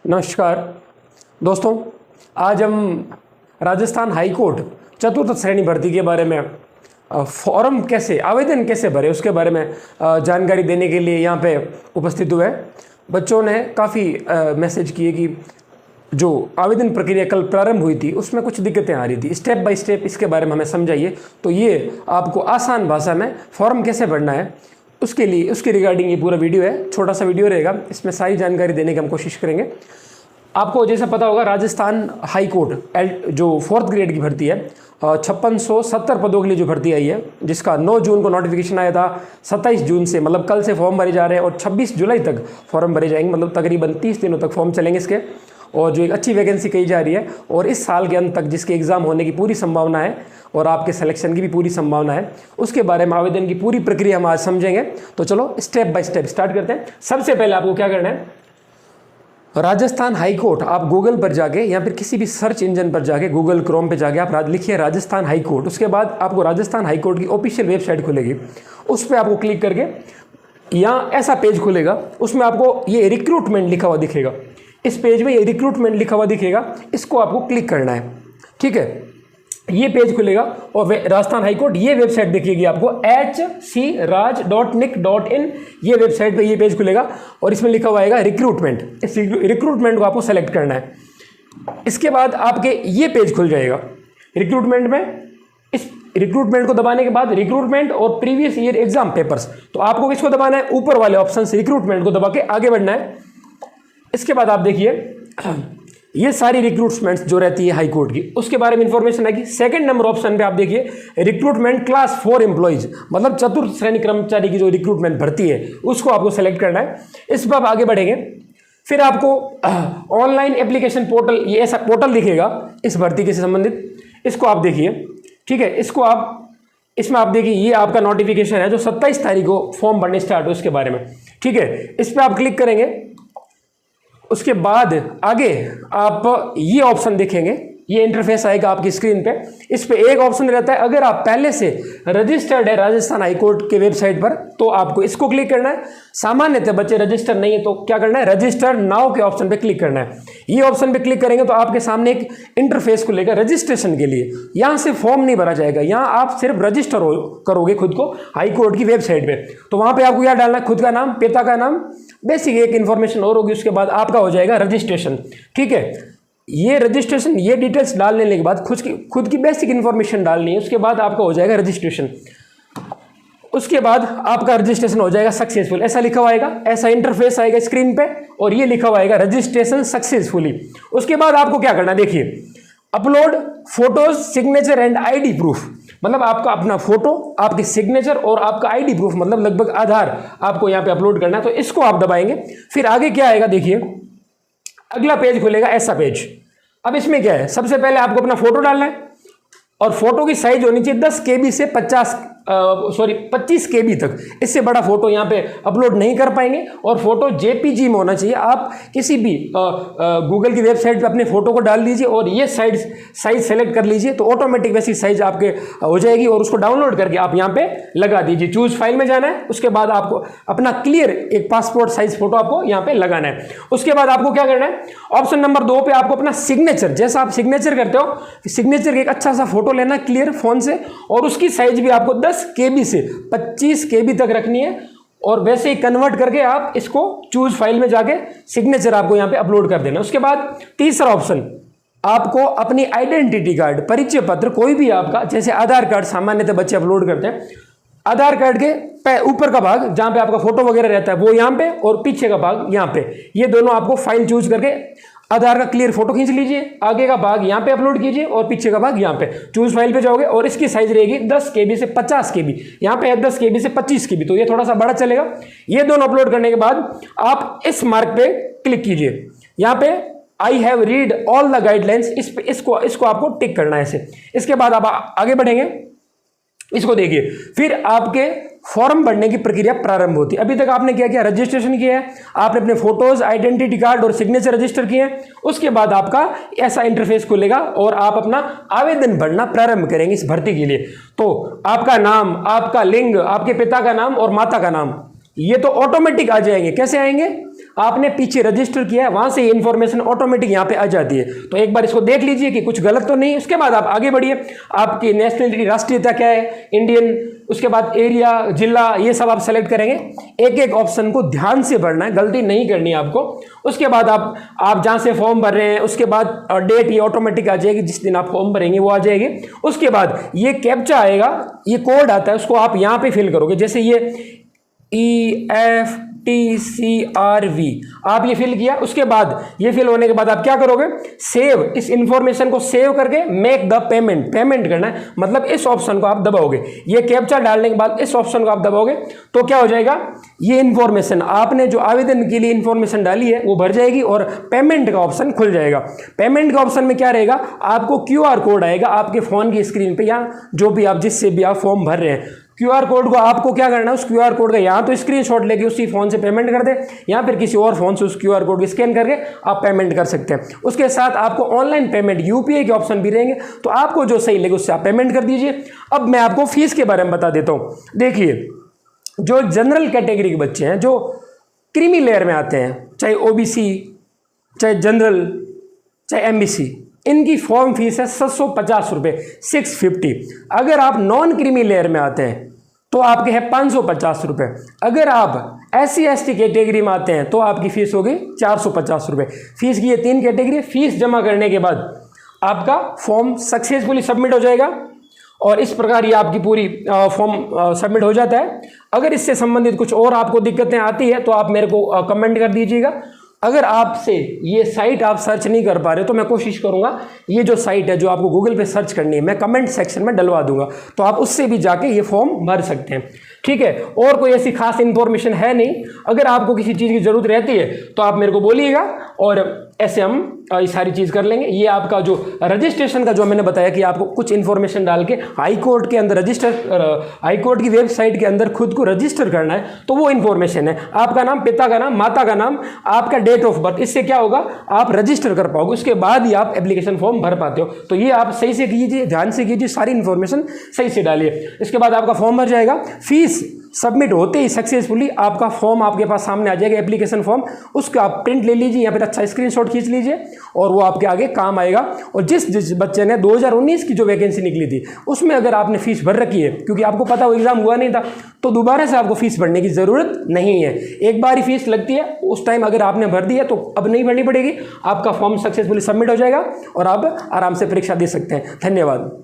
नमस्कार दोस्तों, आज हम राजस्थान हाई कोर्ट चतुर्थ श्रेणी भर्ती के बारे में फॉर्म कैसे आवेदन कैसे भरे उसके बारे में जानकारी देने के लिए यहाँ पे उपस्थित हुए। बच्चों ने काफ़ी मैसेज किए कि जो आवेदन प्रक्रिया कल प्रारंभ हुई थी उसमें कुछ दिक्कतें आ रही थी, स्टेप बाय स्टेप इसके बारे में हमें समझाइए। तो ये आपको आसान भाषा में फॉर्म कैसे भरना है उसके लिए उसके रिगार्डिंग ये पूरा वीडियो है। छोटा सा वीडियो रहेगा, इसमें सारी जानकारी देने की हम कोशिश करेंगे। आपको जैसा पता होगा, राजस्थान हाई कोर्ट जो 4th ग्रेड की भर्ती है 5670 पदों के लिए जो भर्ती आई है, जिसका 9 जून को नोटिफिकेशन आया था। 27 जून से मतलब कल से फॉर्म भरे जा रहे हैं और 26 जुलाई तक फॉर्म भरे जाएंगे, मतलब तकरीबन 30 दिनों तक फॉर्म चलेंगे इसके। और जो एक अच्छी वैकेंसी कही जा रही है और इस साल के अंत तक जिसके एग्ज़ाम होने की पूरी संभावना है और आपके सिलेक्शन की भी पूरी संभावना है, उसके बारे में आवेदन की पूरी प्रक्रिया हम आज समझेंगे। तो चलो स्टेप बाय स्टेप स्टार्ट करते हैं। सबसे पहले आपको क्या करना है, राजस्थान हाई कोर्ट आप गूगल पर जाके या फिर किसी भी सर्च इंजन पर जाके, गूगल क्रोम पे जाके आप लिखिए राजस्थान हाई कोर्ट। उसके बाद आपको राजस्थान हाई कोर्ट की ऑफिशियल वेबसाइट खुलेगी, उस पर आपको क्लिक करके यहाँ ऐसा पेज खुलेगा, उसमें आपको ये रिक्रूटमेंट लिखा हुआ दिखेगा। इस पेज में ये रिक्रूटमेंट लिखा हुआ दिखेगा, इसको आपको क्लिक करना है। ठीक है, ये पेज खुलेगा और राजस्थान हाई कोर्ट ये वेबसाइट दिखेगी आपको hcraj.nic.in। ये वेबसाइट पे ये पेज खुलेगा और इसमें लिखा हुआ आएगा रिक्रूटमेंट। इस रिक्रूटमेंट को आपको सेलेक्ट करना है। इसके बाद आपके ये पेज खुल जाएगा रिक्रूटमेंट में। इस रिक्रूटमेंट को दबाने के बाद रिक्रूटमेंट और प्रीवियस ईयर एग्जाम पेपर्स, तो आपको किसको दबाना है, ऊपर वाले ऑप्शन से रिक्रूटमेंट को दबा के आगे बढ़ना है। इसके बाद आप देखिए ये सारी रिक्रूटमेंट्स जो रहती है हाई कोर्ट की, उसके बारे में इंफॉर्मेशन आएगी। सेकंड नंबर ऑप्शन पे आप देखिए रिक्रूटमेंट क्लास 4 एम्प्लॉइज, मतलब चतुर्थ श्रेणी कर्मचारी की जो रिक्रूटमेंट भर्ती है उसको आपको सेलेक्ट करना है। इस पर आप आगे बढ़ेंगे, फिर आपको ऑनलाइन एप्लीकेशन पोर्टल, ये ऐसा पोर्टल दिखेगा इस भर्ती के से संबंधित, इसको आप देखिए। ठीक है, इसमें आप देखिए ये आपका नोटिफिकेशन है जो 27 तारीख को फॉर्म भरने स्टार्ट हो उसके बारे में। ठीक है, इस पर आप क्लिक करेंगे। उसके बाद आगे आप ये ऑप्शन देखेंगे, ये इंटरफेस आएगा आपकी स्क्रीन पे। इस पे एक ऑप्शन रहता है, अगर आप पहले से रजिस्टर्ड है राजस्थान हाई कोर्ट के वेबसाइट पर तो आपको इसको क्लिक करना है। सामान्यतः बच्चे रजिस्टर नहीं है तो क्या करना है, रजिस्टर नाउ के ऑप्शन पे क्लिक करना है। ये ऑप्शन पे क्लिक करेंगे तो आपके सामने एक इंटरफेस खुलेगा रजिस्ट्रेशन के लिए। यहाँ से फॉर्म नहीं भरा जाएगा, यहाँ आप सिर्फ रजिस्टर करोगे खुद को हाई कोर्ट की वेबसाइट पे। तो वहाँ पे आपको क्या डालना है, खुद का नाम, पिता का नाम, बेसिक एक इन्फॉर्मेशन और होगी। उसके बाद आपका हो जाएगा रजिस्ट्रेशन। ठीक है, ये रजिस्ट्रेशन, ये डिटेल्स डालने के बाद खुद की बेसिक इन्फॉर्मेशन डालनी है। उसके बाद आपका हो जाएगा रजिस्ट्रेशन। उसके बाद आपका रजिस्ट्रेशन हो जाएगा सक्सेसफुल, ऐसा लिखा हुआ आएगा, ऐसा इंटरफेस आएगा स्क्रीन पे और ये लिखा हुआ आएगा रजिस्ट्रेशन सक्सेसफुली। उसके बाद आपको क्या करना है, देखिए upload photos, signature and ID proof, मतलब आपका अपना फोटो, आपकी सिग्नेचर और आपका आईडी प्रूफ, मतलब लगभग आधार आपको यहाँ पे अपलोड करना है। तो इसको आप दबाएंगे। फिर आगे क्या आएगा, देखिए अगला पेज खुलेगा, ऐसा पेज। अब इसमें क्या है, सबसे पहले आपको अपना फोटो डालना है और फोटो की साइज होनी चाहिए 10 KB से 25 KB तक। इससे बड़ा फोटो यहाँ पे अपलोड नहीं कर पाएंगे और फोटो JPG में होना चाहिए। आप किसी भी गूगल की वेबसाइट पे अपने फोटो को डाल लीजिए और ये साइज सेलेक्ट कर लीजिए, तो ऑटोमेटिक वैसी साइज आपके हो जाएगी और उसको डाउनलोड करके आप यहाँ पे लगा दीजिए। चूज फाइल में जाना है, उसके बाद आपको अपना क्लियर एक पासपोर्ट साइज फोटो आपको यहाँ पे लगाना है। उसके बाद आपको क्या करना है, ऑप्शन नंबर 2 पे आपको अपना सिग्नेचर, जैसा आप सिग्नेचर करते हो, सिग्नेचर का एक अच्छा सा फोटो लेना क्लियर फोन से और उसकी साइज भी आपको 10 KB से 25 KB तक रखनी है और वैसे ही कन्वर्ट करके आप इसको चूज फाइल में जाके सिग्नेचर आपको यहाँ पे अपलोड कर देना। उसके बाद तीसरा ऑप्शन, आपको अपनी आइडेंटिटी कार्ड, परिचय पत्र कोई भी आपका, जैसे आधार कार्ड सामान्यतः बच्चे अपलोड करते हैं, आधार कार्ड के ऊपर का भाग जहाँ पे आपका फोटो वगैरह रहता है वो यहाँ पे और पीछे का भाग यहाँ पे, ये दोनों आपको फाइल चूज करके आधार का क्लियर फोटो खींच लीजिए, आगे का भाग यहाँ पे अपलोड कीजिए और पीछे का भाग यहाँ पे। चूज फाइल पे जाओगे और इसकी साइज रहेगी 10 KB से 50 KB, यहाँ पे है 10 KB से 25 KB, तो ये थोड़ा सा बड़ा चलेगा। ये दोनों अपलोड करने के बाद आप इस मार्क पे क्लिक कीजिए, यहाँ पे I have read all the guidelines, इसको आपको टिक करना है ऐसे। इसके बाद आप आगे बढ़ेंगे, इसको देखिए, फिर आपके फॉर्म भरने की प्रक्रिया प्रारंभ होती है। अभी तक आपने क्या किया, रजिस्ट्रेशन किया है, आपने अपने फोटोज, आइडेंटिटी कार्ड और सिग्नेचर रजिस्टर किए हैं। उसके बाद आपका ऐसा इंटरफेस खुलेगा और आप अपना आवेदन भरना प्रारंभ करेंगे इस भर्ती के लिए। तो आपका नाम, आपका लिंग, आपके पिता का नाम और माता का नाम, ये तो ऑटोमेटिक आ जाएंगे। कैसे आएंगे, आपने पीछे रजिस्टर किया है, वहाँ से ये इन्फॉर्मेशन ऑटोमेटिक यहाँ पे आ जाती है। तो एक बार इसको देख लीजिए कि कुछ गलत तो नहीं। उसके बाद आप आगे बढ़िए, आपकी नेशनलिटी राष्ट्रीयता क्या है, इंडियन, उसके बाद एरिया, जिला, ये सब आप सेलेक्ट करेंगे। एक एक ऑप्शन को ध्यान से भरना है, गलती नहीं करनी है आपको। उसके बाद आप जहाँ से फॉर्म भर रहे हैं, उसके बाद डेट ये ऑटोमेटिक आ जाएगी, जिस दिन आप फॉर्म भरेंगे वो आ जाएगी। उसके बाद ये कैप्चा आएगा, ये कोड आता है, उसको आप यहाँ पे फिल करोगे। जैसे ये EFTCRV आप ये फिल किया। उसके बाद ये फिल होने के बाद आप क्या करोगे, सेव, इस इंफॉर्मेशन को सेव करके मेक द पेमेंट, पेमेंट करना है, मतलब इस ऑप्शन को आप दबाओगे। ये कैप्चा डालने के बाद इस ऑप्शन को आप दबाओगे तो क्या हो जाएगा, ये इंफॉर्मेशन आपने जो आवेदन के लिए इंफॉर्मेशन डाली है वो भर जाएगी और पेमेंट का ऑप्शन खुल जाएगा। पेमेंट का ऑप्शन में क्या रहेगा, आपको QR कोड आएगा आपके फोन की स्क्रीन पे, या जो भी आप जिससे भी आप फॉर्म भर रहे हैं, QR कोड को आपको क्या करना है, उस QR कोड का यहाँ तो स्क्रीनशॉट लेके उसी फोन से पेमेंट कर दे, या फिर किसी और फोन से उस QR कोड को स्कैन करके आप पेमेंट कर सकते हैं। उसके साथ आपको ऑनलाइन पेमेंट UPI के ऑप्शन भी रहेंगे, तो आपको जो सही लगे उससे आप पेमेंट कर दीजिए। अब मैं आपको फीस के बारे में बता देता हूँ। देखिए, जो जनरल कैटेगरी के बच्चे हैं, जो क्रीमी लेयर में आते हैं, चाहे OBC, चाहे जनरल, चाहे MBC, इनकी फॉर्म फीस है 750 रुपये, 650। अगर आप नॉन क्रीमी लेयर में आते हैं तो आपके हैं 550 रुपये। अगर आप SC ST कैटेगरी में आते हैं तो आपकी फीस होगी 450 रुपये। फीस की ये 3 कैटेगरी। फीस जमा करने के बाद आपका फॉर्म सक्सेसफुली सबमिट हो जाएगा और इस प्रकार ये आपकी पूरी फॉर्म सबमिट हो जाता है। अगर इससे संबंधित कुछ और आपको दिक्कतें आती है तो आप मेरे को कमेंट कर दीजिएगा। अगर आपसे ये साइट आप सर्च नहीं कर पा रहे तो मैं कोशिश करूंगा ये जो साइट है जो आपको गूगल पे सर्च करनी है, मैं कमेंट सेक्शन में डलवा दूंगा, तो आप उससे भी जाके ये फॉर्म भर सकते हैं। ठीक है, और कोई ऐसी खास इन्फॉर्मेशन है नहीं। अगर आपको किसी चीज़ की ज़रूरत रहती है तो आप मेरे को बोलिएगा और ऐसे हम ये सारी चीज़ कर लेंगे। ये आपका जो रजिस्ट्रेशन का जो मैंने बताया कि आपको कुछ इन्फॉर्मेशन डाल के हाई कोर्ट के अंदर हाई कोर्ट की वेबसाइट के अंदर खुद को रजिस्टर करना है, तो वो इन्फॉर्मेशन है आपका नाम, पिता का नाम, माता का नाम, आपका डेट ऑफ बर्थ। इससे क्या होगा, आप रजिस्टर कर पाओगे, उसके बाद ही आप एप्लीकेशन फॉर्म भर पाते हो। तो ये आप सही से कीजिए, ध्यान से कीजिए, सारी इन्फॉर्मेशन सही से डालिए। इसके बाद आपका फॉर्म भर जाएगा। फीस सबमिट होते ही सक्सेसफुली आपका फॉर्म आपके पास सामने आ जाएगा, एप्लीकेशन फॉर्म। उसका आप प्रिंट ले लीजिए या फिर अच्छा स्क्रीनशॉट खींच लीजिए और वो आपके आगे काम आएगा। और जिस बच्चे ने 2019 की जो वैकेंसी निकली थी उसमें अगर आपने फीस भर रखी है, क्योंकि आपको पता वो एग्जाम हुआ नहीं था, तो दोबारा से आपको फीस भरने की ज़रूरत नहीं है। एक बार ही फीस लगती है, उस टाइम अगर आपने भर दी है तो अब नहीं भरनी पड़ेगी। आपका फॉर्म सक्सेसफुली सबमिट हो जाएगा और आप आराम से परीक्षा दे सकते हैं। धन्यवाद।